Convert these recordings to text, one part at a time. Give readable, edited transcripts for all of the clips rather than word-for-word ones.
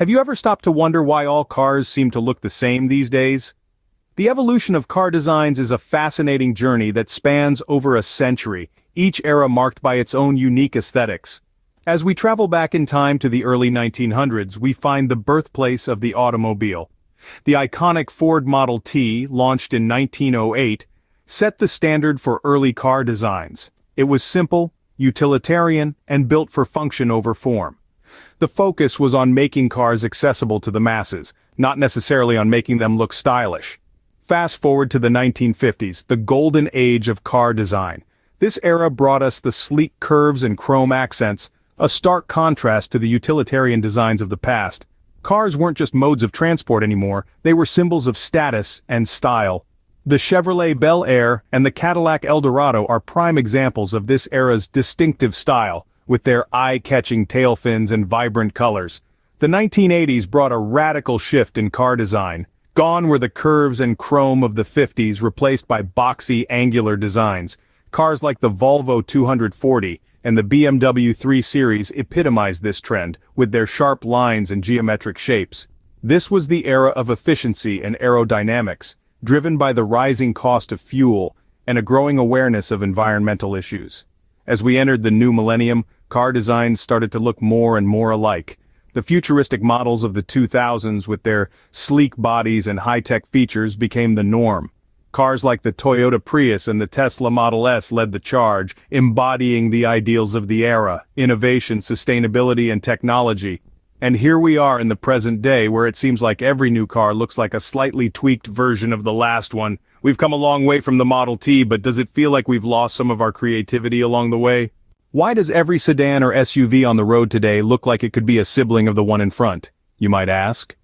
Have you ever stopped to wonder why all cars seem to look the same these days? The evolution of car designs is a fascinating journey that spans over a century, each era marked by its own unique aesthetics. As we travel back in time to the early 1900s, we find the birthplace of the automobile. The iconic Ford Model T, launched in 1908, set the standard for early car designs. It was simple, utilitarian, and built for function over form. The focus was on making cars accessible to the masses, not necessarily on making them look stylish. Fast forward to the 1950s, the golden age of car design. This era brought us the sleek curves and chrome accents, a stark contrast to the utilitarian designs of the past. Cars weren't just modes of transport anymore, they were symbols of status and style. The Chevrolet Bel Air and the Cadillac Eldorado are prime examples of this era's distinctive style, with their eye-catching tail fins and vibrant colors. The 1980s brought a radical shift in car design. Gone were the curves and chrome of the 50s, replaced by boxy, angular designs. Cars like the Volvo 240 and the BMW 3 Series epitomized this trend, with their sharp lines and geometric shapes. This was the era of efficiency and aerodynamics, driven by the rising cost of fuel and a growing awareness of environmental issues. As we entered the new millennium, car designs started to look more and more alike. The futuristic models of the 2000s with their sleek bodies and high-tech features became the norm. Cars like the Toyota Prius and the Tesla Model S led the charge, embodying the ideals of the era: innovation, sustainability, and technology. And here we are in the present day, where it seems like every new car looks like a slightly tweaked version of the last one. We've come a long way from the Model T, but does it feel like we've lost some of our creativity along the way? Why does every sedan or SUV on the road today look like it could be a sibling of the one in front, you might ask?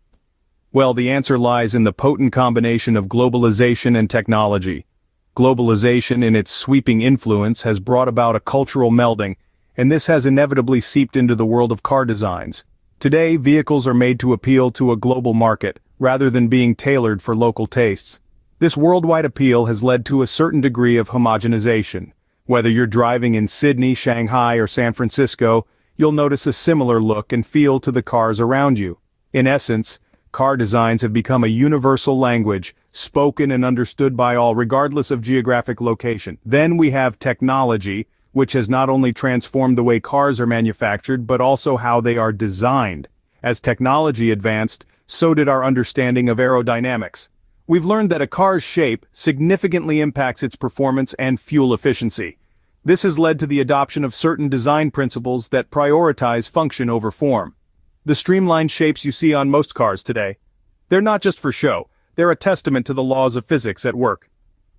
Well, the answer lies in the potent combination of globalization and technology. Globalization, in its sweeping influence, has brought about a cultural melding, and this has inevitably seeped into the world of car designs. Today, vehicles are made to appeal to a global market, rather than being tailored for local tastes. This worldwide appeal has led to a certain degree of homogenization. Whether you're driving in Sydney, Shanghai, or San Francisco, you'll notice a similar look and feel to the cars around you. In essence, car designs have become a universal language, spoken and understood by all regardless of geographic location. Then we have technology, which has not only transformed the way cars are manufactured but also how they are designed. As technology advanced, so did our understanding of aerodynamics. We've learned that a car's shape significantly impacts its performance and fuel efficiency. This has led to the adoption of certain design principles that prioritize function over form. The streamlined shapes you see on most cars today, they're not just for show, they're a testament to the laws of physics at work.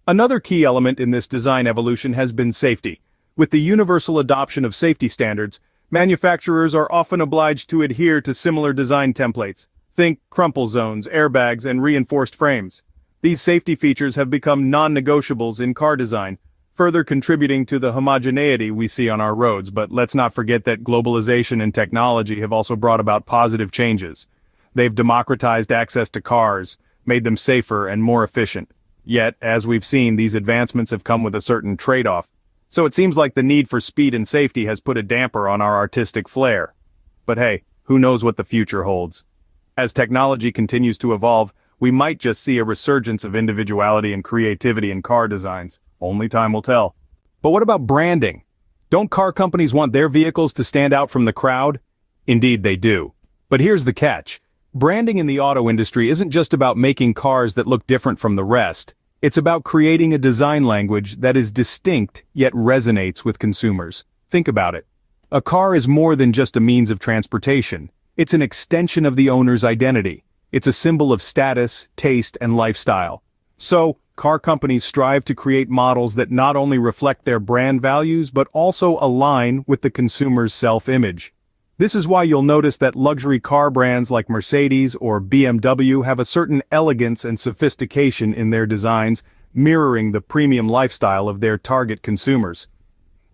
Another key element in this design evolution has been safety. With the universal adoption of safety standards, manufacturers are often obliged to adhere to similar design templates. Think crumple zones, airbags, and reinforced frames. These safety features have become non-negotiables in car design, further contributing to the homogeneity we see on our roads. But let's not forget that globalization and technology have also brought about positive changes. They've democratized access to cars, made them safer and more efficient. Yet, as we've seen, these advancements have come with a certain trade-off. So it seems like the need for speed and safety has put a damper on our artistic flair. But hey, who knows what the future holds? As technology continues to evolve, we might just see a resurgence of individuality and creativity in car designs. Only time will tell. But what about branding? Don't car companies want their vehicles to stand out from the crowd? Indeed they do. But here's the catch. Branding in the auto industry isn't just about making cars that look different from the rest. It's about creating a design language that is distinct yet resonates with consumers. Think about it. A car is more than just a means of transportation. It's an extension of the owner's identity. It's a symbol of status, taste, and lifestyle. So, car companies strive to create models that not only reflect their brand values but also align with the consumer's self-image. This is why you'll notice that luxury car brands like Mercedes or BMW have a certain elegance and sophistication in their designs, mirroring the premium lifestyle of their target consumers.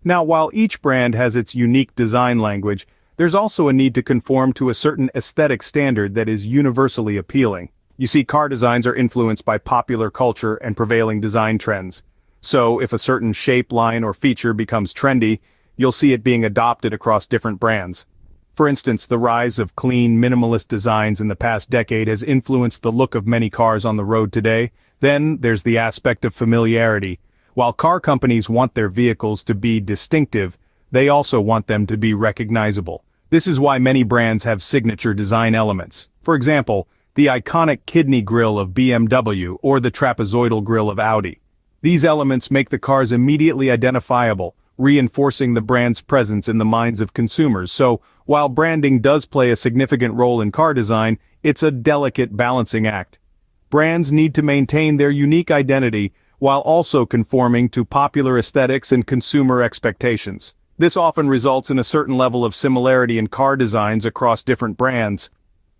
Now, while each brand has its unique design language, there's also a need to conform to a certain aesthetic standard that is universally appealing. You see, car designs are influenced by popular culture and prevailing design trends. So, if a certain shape, line, or feature becomes trendy, you'll see it being adopted across different brands. For instance, the rise of clean, minimalist designs in the past decade has influenced the look of many cars on the road today. Then, there's the aspect of familiarity. While car companies want their vehicles to be distinctive, they also want them to be recognizable. This is why many brands have signature design elements. For example, the iconic kidney grille of BMW or the trapezoidal grille of Audi. These elements make the cars immediately identifiable, reinforcing the brand's presence in the minds of consumers. So, while branding does play a significant role in car design, it's a delicate balancing act. Brands need to maintain their unique identity while also conforming to popular aesthetics and consumer expectations. This often results in a certain level of similarity in car designs across different brands.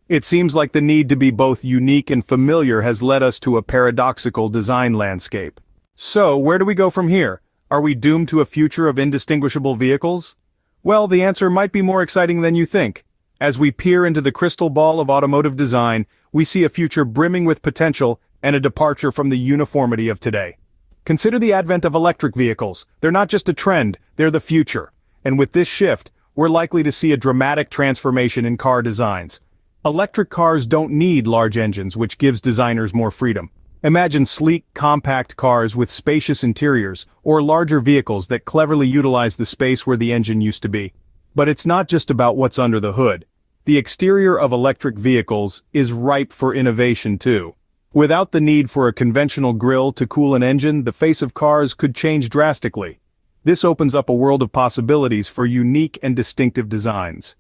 It seems like the need to be both unique and familiar has led us to a paradoxical design landscape. So, where do we go from here? Are we doomed to a future of indistinguishable vehicles? Well, the answer might be more exciting than you think. As we peer into the crystal ball of automotive design, we see a future brimming with potential and a departure from the uniformity of today. Consider the advent of electric vehicles. They're not just a trend, they're the future. And with this shift, we're likely to see a dramatic transformation in car designs. Electric cars don't need large engines, which gives designers more freedom. Imagine sleek, compact cars with spacious interiors, or larger vehicles that cleverly utilize the space where the engine used to be. But it's not just about what's under the hood. The exterior of electric vehicles is ripe for innovation too. Without the need for a conventional grille to cool an engine, the face of cars could change drastically. This opens up a world of possibilities for unique and distinctive designs.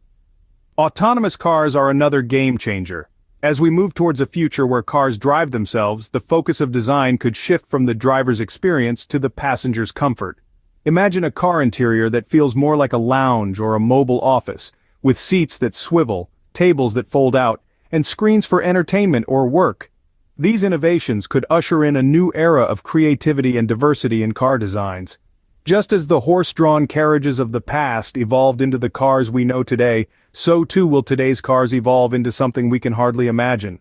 Autonomous cars are another game changer. As we move towards a future where cars drive themselves, the focus of design could shift from the driver's experience to the passenger's comfort. Imagine a car interior that feels more like a lounge or a mobile office, with seats that swivel, tables that fold out, and screens for entertainment or work. These innovations could usher in a new era of creativity and diversity in car designs. Just as the horse-drawn carriages of the past evolved into the cars we know today, so too will today's cars evolve into something we can hardly imagine.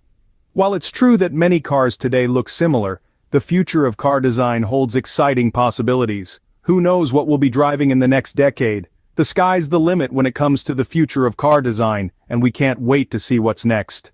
While it's true that many cars today look similar, the future of car design holds exciting possibilities. Who knows what we'll be driving in the next decade? The sky's the limit when it comes to the future of car design, and we can't wait to see what's next.